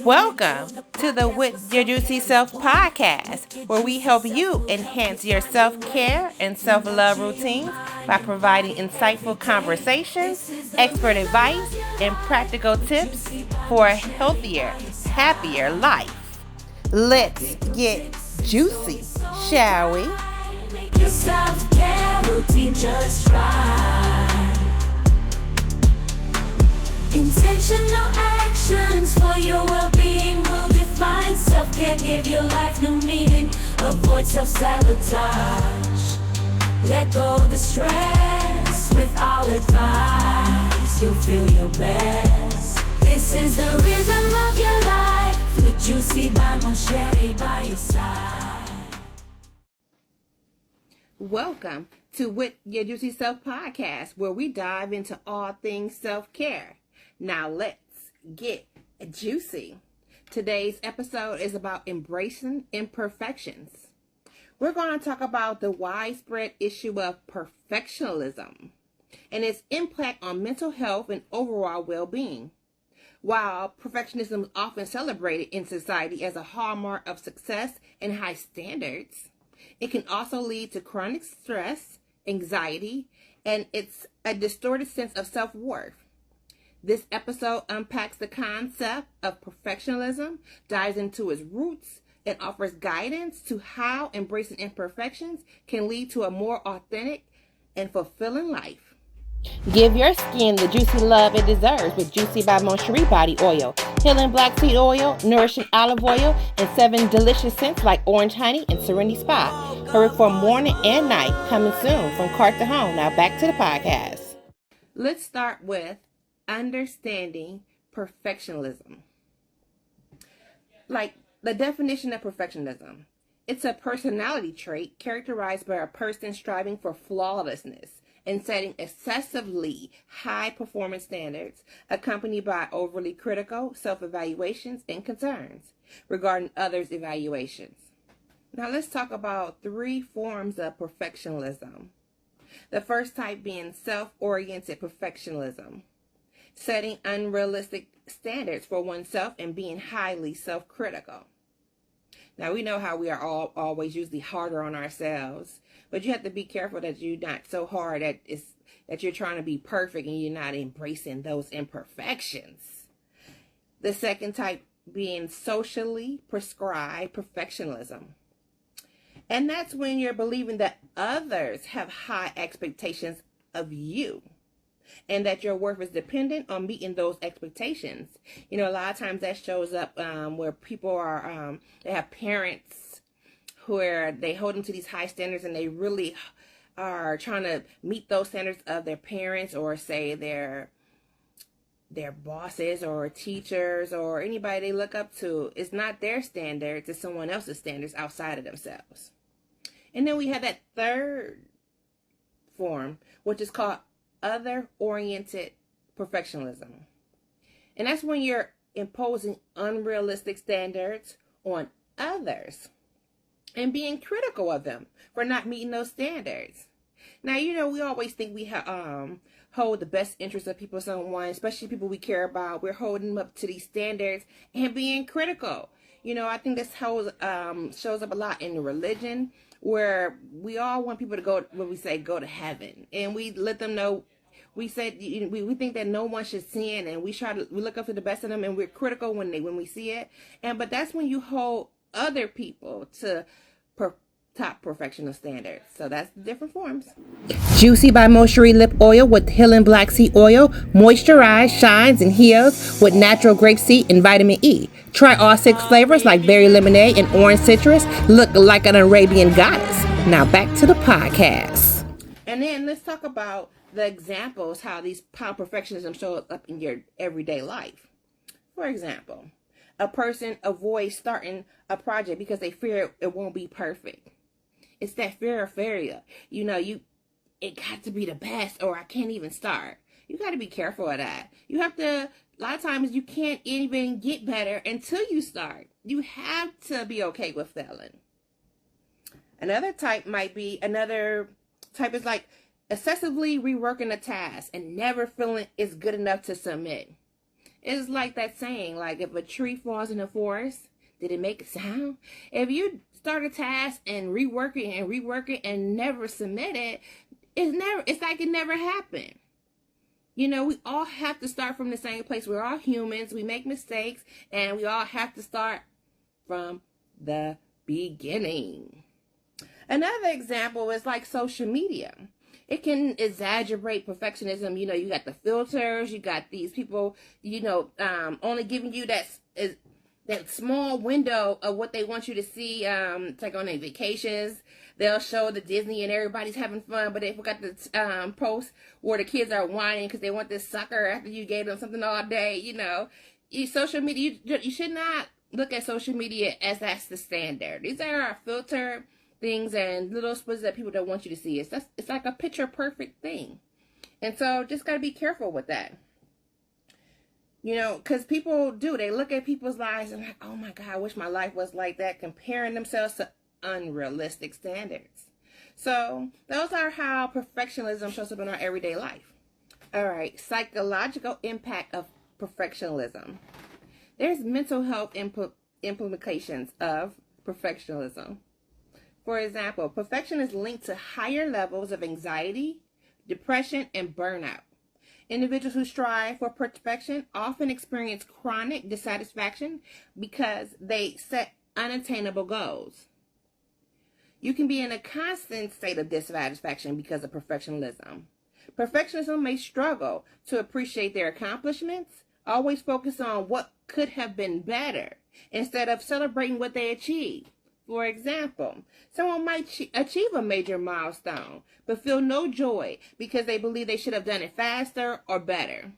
Welcome to the With Your Juicy Self podcast, where we help you enhance your self-care and self-love routines by providing insightful conversations, expert advice, and practical tips for a healthier, happier life. Let's get juicy, shall we? Your self-care routine just right. Intentional actions for your well-being will define self-care, give your life new meaning. Avoid self-sabotage. Let go of the stress with all advice. You'll feel your best. This is the rhythm of your life. The Juicy by Cheri by your side. Welcome to With Your Juicy Self podcast, where we dive into all things self-care. Now let's get juicy. Today's episode is about embracing imperfections. We're going to talk about the widespread issue of perfectionism and its impact on mental health and overall well-being. While perfectionism is often celebrated in society as a hallmark of success and high standards, it can also lead to chronic stress, anxiety, and it's a distorted sense of self-worth. This episode unpacks the concept of perfectionism, dives into its roots, and offers guidance to how embracing imperfections can lead to a more authentic and fulfilling life. Give your skin the juicy love it deserves with Juicy by Cheri body oil, healing black seed oil, nourishing olive oil, and 7 delicious scents like orange honey and serenity spa. Hurry for morning and night, coming soon from cart to home. Now back to the podcast. Let's start with understanding perfectionism. Like the definition of perfectionism, it's a personality trait characterized by a person striving for flawlessness and setting excessively high performance standards, accompanied by overly critical self-evaluations and concerns regarding others' evaluations. Now let's talk about 3 forms of perfectionism. The first type being self-oriented perfectionism, setting unrealistic standards for oneself and being highly self-critical. Now, we know how we are all always usually harder on ourselves, but you have to be careful that you're not so hard that you're trying to be perfect and you're not embracing those imperfections. The second type being socially prescribed perfectionism. And that's when you're believing that others have high expectations of you and that your worth is dependent on meeting those expectations. You know, a lot of times that shows up where people are, they have parents where they hold them to these high standards and they really are trying to meet those standards of their parents, or say their bosses or teachers or anybody they look up to. It's not their standards, it's someone else's standards outside of themselves. And then we have that third form, which is called other-oriented perfectionism. And that's when you're imposing unrealistic standards on others and being critical of them for not meeting those standards. Now, you know, we always think we hold the best interests of people, someone, especially people we care about. We're holding them up to these standards and being critical. You know, I think this shows up a lot in religion, where we all want people to go, when we say go to heaven, and we let them know, we said we think that no one should sin, and we look up to the best of them, and we're critical when we see it. But that's when you hold other people to top perfectional standards. So that's the different forms. Juicy by Cheri lip oil with healing black seed oil, moisturizes, shines, and heals with natural grapeseed and vitamin E. Try all 6 flavors like berry lemonade and orange citrus. Look like an Arabian goddess. Now back to the podcast. And then let's talk about the examples how perfectionism shows up in your everyday life. For example, a person avoids starting a project because they fear it won't be perfect. It's that fear of failure. You know, it got to be the best, or I can't even start. You got to be careful of that. You have to, a lot of times you can't even get better until you start. You have to be okay with failing. Another type is like Excessively reworking a task and never feeling it's good enough to submit. It's like that saying, like if a tree falls in the forest, did it make a sound? If you start a task and rework it and never submit it, it's like it never happened. You know, we all have to start from the same place. We're all humans. We make mistakes, and we all have to start from the beginning. Another example is like social media. It can exaggerate perfectionism. You know, you got the filters, you got these people, you know, only giving you that small window of what they want you to see. It's like on their vacations, they'll show the Disney and everybody's having fun, but they forgot to post where the kids are whining because they want this sucker after you gave them something all day. You know, social media, you should not look at social media as that's the standard. These are our filter things and little splits that people don't want you to see. It's like a picture perfect thing. And so just got to be careful with that. You know, because people they look at people's lives and like, oh my God, I wish my life was like that, comparing themselves to unrealistic standards. So those are how perfectionism shows up in our everyday life. All right, psychological impact of perfectionism. There's mental health implications of perfectionism. For example, perfection is linked to higher levels of anxiety, depression, and burnout. Individuals who strive for perfection often experience chronic dissatisfaction because they set unattainable goals. You can be in a constant state of dissatisfaction because of perfectionism. Perfectionism may struggle to appreciate their accomplishments, always focus on what could have been better instead of celebrating what they achieved. For example, someone might achieve a major milestone, but feel no joy because they believe they should have done it faster or better.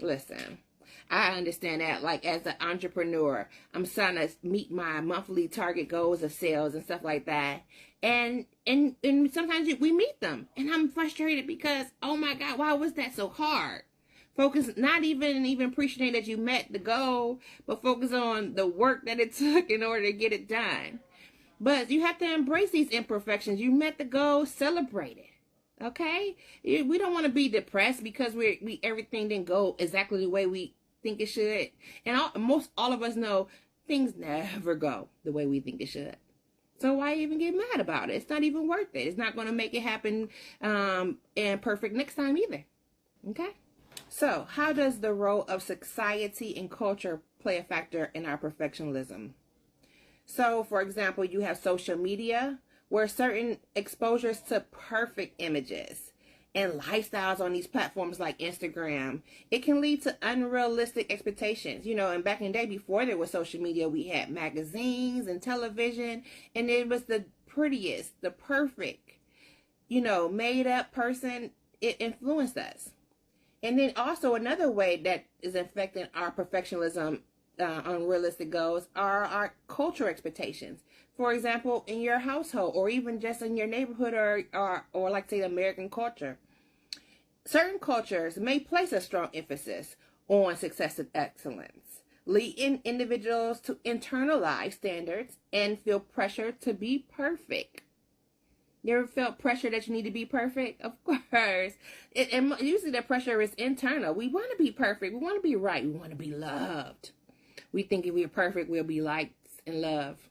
Listen, I understand that. Like as an entrepreneur, I'm trying to meet my monthly target goals of sales and stuff like that. And sometimes we meet them, and I'm frustrated because, oh my God, why was that so hard? Focus, not even appreciating that you met the goal, but focus on the work that it took in order to get it done. But you have to embrace these imperfections. You met the goal, celebrate it. Okay? We don't want to be depressed because we everything didn't go exactly the way we think it should. And all of us know things never go the way we think it should. So why even get mad about it? It's not even worth it. It's not going to make it happen and perfect next time either. Okay? So how does the role of society and culture play a factor in our perfectionism? So, for example, you have social media where certain exposures to perfect images and lifestyles on these platforms like Instagram, it can lead to unrealistic expectations. You know, and back in the day before there was social media, we had magazines and television, and it was the prettiest, the perfect, you know, made up person. It influenced us. And then also another way that is affecting our perfectionism, unrealistic goals, are our cultural expectations. For example, in your household or even just in your neighborhood or like say American culture. Certain cultures may place a strong emphasis on success and excellence, leading individuals to internalize standards and feel pressure to be perfect. You ever felt pressure that you need to be perfect? Of course. And usually the pressure is internal. We want to be perfect. We want to be right. We want to be loved. We think if we're perfect, we'll be liked and loved.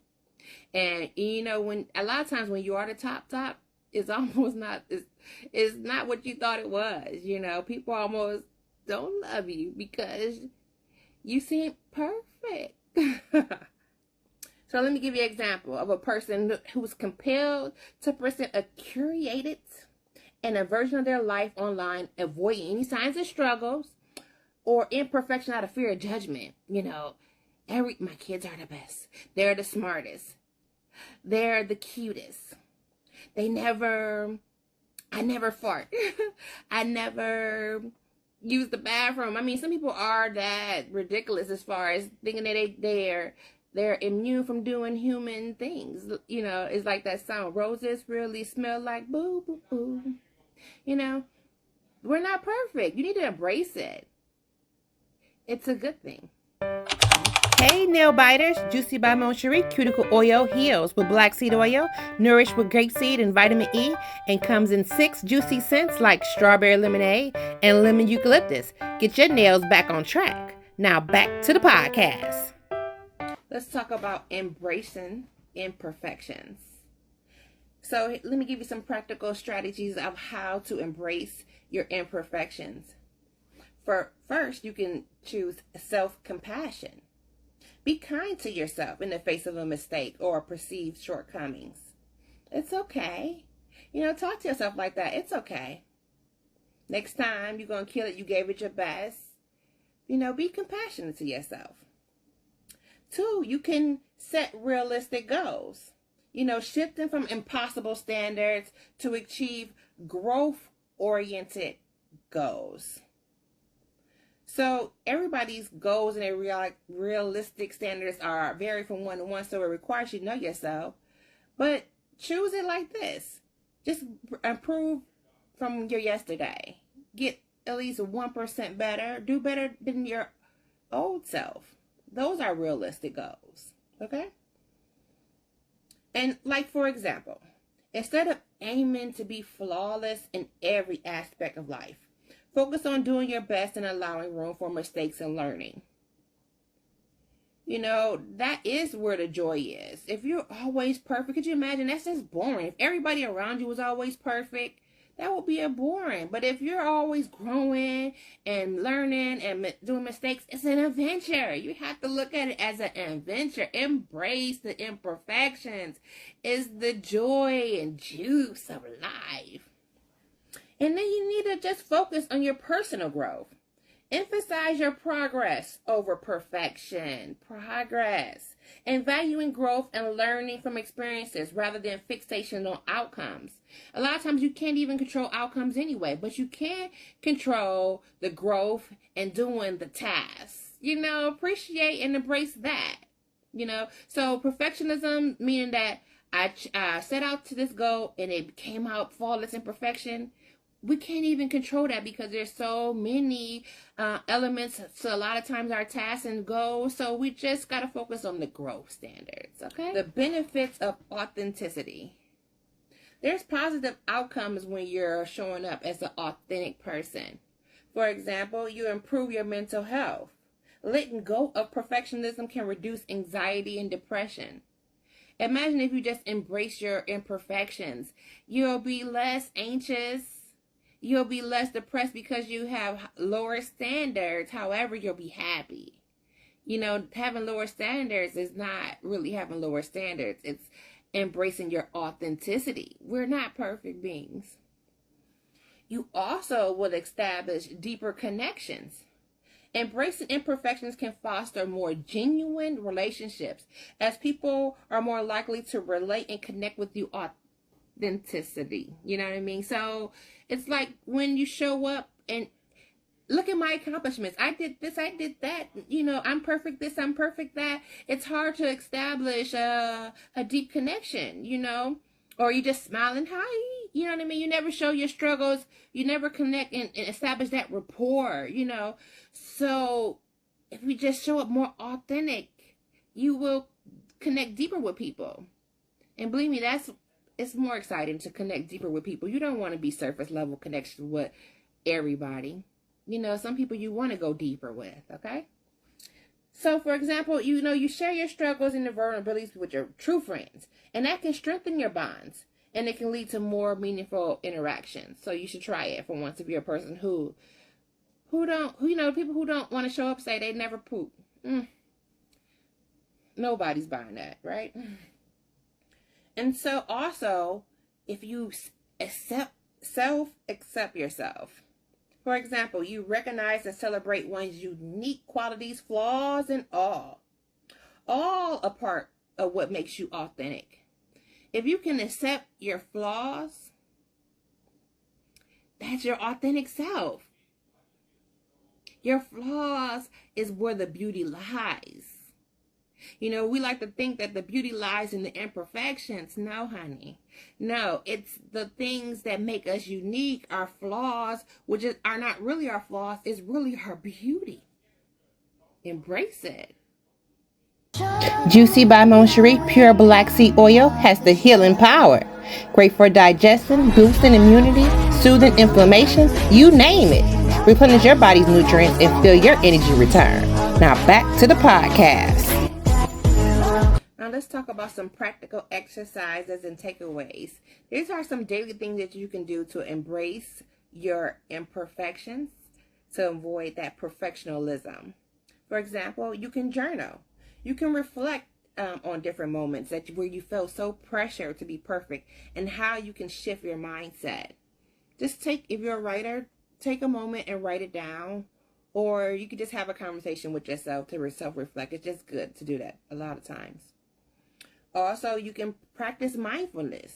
And you know, when a lot of times when you are the top, it's almost not. It's not what you thought it was. You know, people almost don't love you because you seem perfect. So let me give you an example of a person who was compelled to present a curated and a version of their life online, avoiding any signs of struggles or imperfection out of fear of judgment. You know, my kids are the best. They're the smartest. They're the cutest. I never fart. I never use the bathroom. I mean, some people are that ridiculous as far as thinking that they're immune from doing human things. You know, it's like that song, roses really smell like boo, boo, boo. You know, we're not perfect. You need to embrace it. It's a good thing. Hey nail biters, Juicy by Cheri cuticle oil heals with black seed oil, nourished with grapeseed and vitamin E, and comes in 6 juicy scents like strawberry lemonade and lemon eucalyptus. Get your nails back on track. Now back to the podcast. Let's talk about embracing imperfections. So let me give you some practical strategies of how to embrace your imperfections. First, you can choose self-compassion. Be kind to yourself in the face of a mistake or perceived shortcomings. It's okay. Talk to yourself like that. It's okay. Next time you're going to kill it, you gave it your best. Be compassionate to yourself. 2, you can set realistic goals. Shifting from impossible standards to achieve growth-oriented goals. So everybody's goals and their realistic standards are vary from one to one, so it requires you to know yourself. But choose it like this. Just improve from your yesterday. Get at least 1% better. Do better than your old self. Those are realistic goals. Okay? And for example, instead of aiming to be flawless in every aspect of life, focus on doing your best and allowing room for mistakes and learning. That is where the joy is. If you're always perfect, could you imagine? That's just boring. If everybody around you was always perfect, that would be boring. But if you're always growing and learning and doing mistakes, it's an adventure. You have to look at it as an adventure. Embrace the imperfections. It's the joy and juice of life. And then you need to just focus on your personal growth. Emphasize your progress over perfection. Progress. And valuing growth and learning from experiences rather than fixation on outcomes. A lot of times you can't even control outcomes anyway, but you can control the growth and doing the tasks. Appreciate and embrace that. So perfectionism, meaning that I set out to this goal and it came out flawless in perfection. We can't even control that because there's so many elements to a lot of times our tasks and goals. So we just got to focus on the growth standards, okay? The benefits of authenticity. There's positive outcomes when you're showing up as an authentic person. For example, you improve your mental health. Letting go of perfectionism can reduce anxiety and depression. Imagine if you just embrace your imperfections. You'll be less anxious. You'll be less depressed because you have lower standards. However, you'll be happy. Having lower standards is not really having lower standards. It's embracing your authenticity. We're not perfect beings. You also will establish deeper connections. Embracing imperfections can foster more genuine relationships as people are more likely to relate and connect with you authenticity. You know what I mean? So it's like when you show up and look at my accomplishments. I did this, I did that. I'm perfect this, I'm perfect that. It's hard to establish a deep connection, or you just smiling, hi. You know what I mean? You never show your struggles. You never connect and establish that rapport, So if we just show up more authentic, you will connect deeper with people. And believe me, it's more exciting to connect deeper with people. You don't want to be surface level connection with everybody. Some people you want to go deeper with, okay? So, for example, you share your struggles and your vulnerabilities with your true friends, and that can strengthen your bonds, and it can lead to more meaningful interactions. So you should try it for once if you're a person who don't, people who don't want to show up say they never poop. Nobody's buying that, right? And so also, if you accept yourself, for example, you recognize and celebrate one's unique qualities, flaws, and all a part of what makes you authentic. If you can accept your flaws, that's your authentic self. Your flaws is where the beauty lies. We like to think that the beauty lies in the imperfections. No, honey. No, it's the things that make us unique, our flaws, which are not really our flaws, is really our beauty. Embrace it. Juicy by Cheri Pure Black Seed Oil has the healing power. Great for digestion, boosting immunity, soothing inflammation, you name it. Replenish your body's nutrients and feel your energy return. Now back to the podcast. Now let's talk about some practical exercises and takeaways. These are some daily things that you can do to embrace your imperfections, to avoid that perfectionism. For example, you can journal. You can reflect on different moments where you felt so pressured to be perfect and how you can shift your mindset. Just if you're a writer, take a moment and write it down, or you could just have a conversation with yourself to self-reflect. It's just good to do that a lot of times. Also, you can practice mindfulness.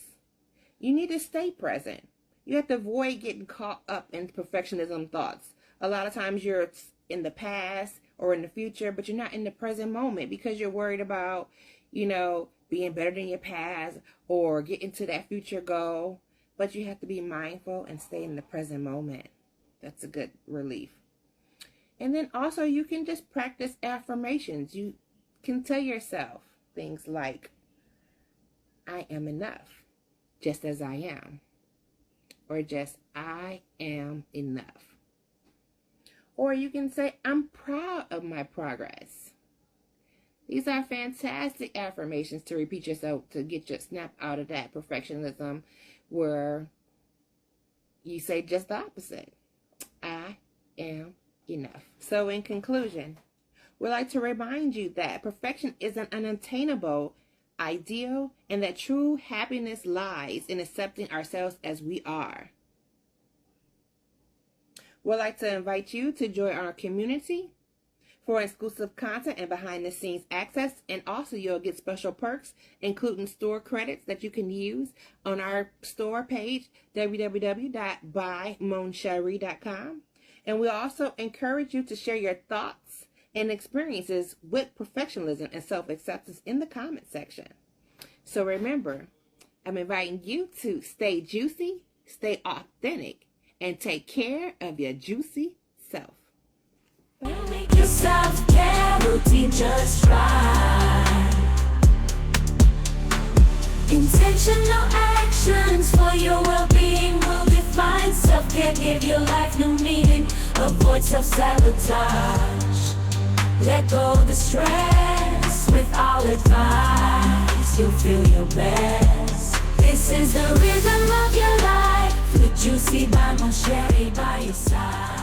You need to stay present. You have to avoid getting caught up in perfectionism thoughts. A lot of times you're in the past or in the future, but you're not in the present moment because you're worried about, being better than your past or getting to that future goal. But you have to be mindful and stay in the present moment. That's a good relief. And then also you can just practice affirmations. You can tell yourself things like, I am enough, just as I am. Or just, I am enough. Or you can say, I'm proud of my progress. These are fantastic affirmations to repeat yourself to get you snap out of that perfectionism where you say just the opposite. I am enough. So in conclusion, we'd like to remind you that perfection is an unattainable ideal and that true happiness lies in accepting ourselves as we are. We'd like to invite you to join our community for exclusive content and behind-the-scenes access, and also you'll get special perks, including store credits that you can use on our store page, www.buymoncheri.com. And we also encourage you to share your thoughts and experiences with perfectionism and self-acceptance in the comment section. So remember, I'm inviting you to stay juicy, stay authentic, and take care of your juicy self. Make yourself care routine just right. Intentional actions for your well-being will define self-care, give your life new meaning. Avoid self-sabotage. Let go of the stress with all advice. You'll feel your best. This is the rhythm of your life. With Juicy by Cheri by your side.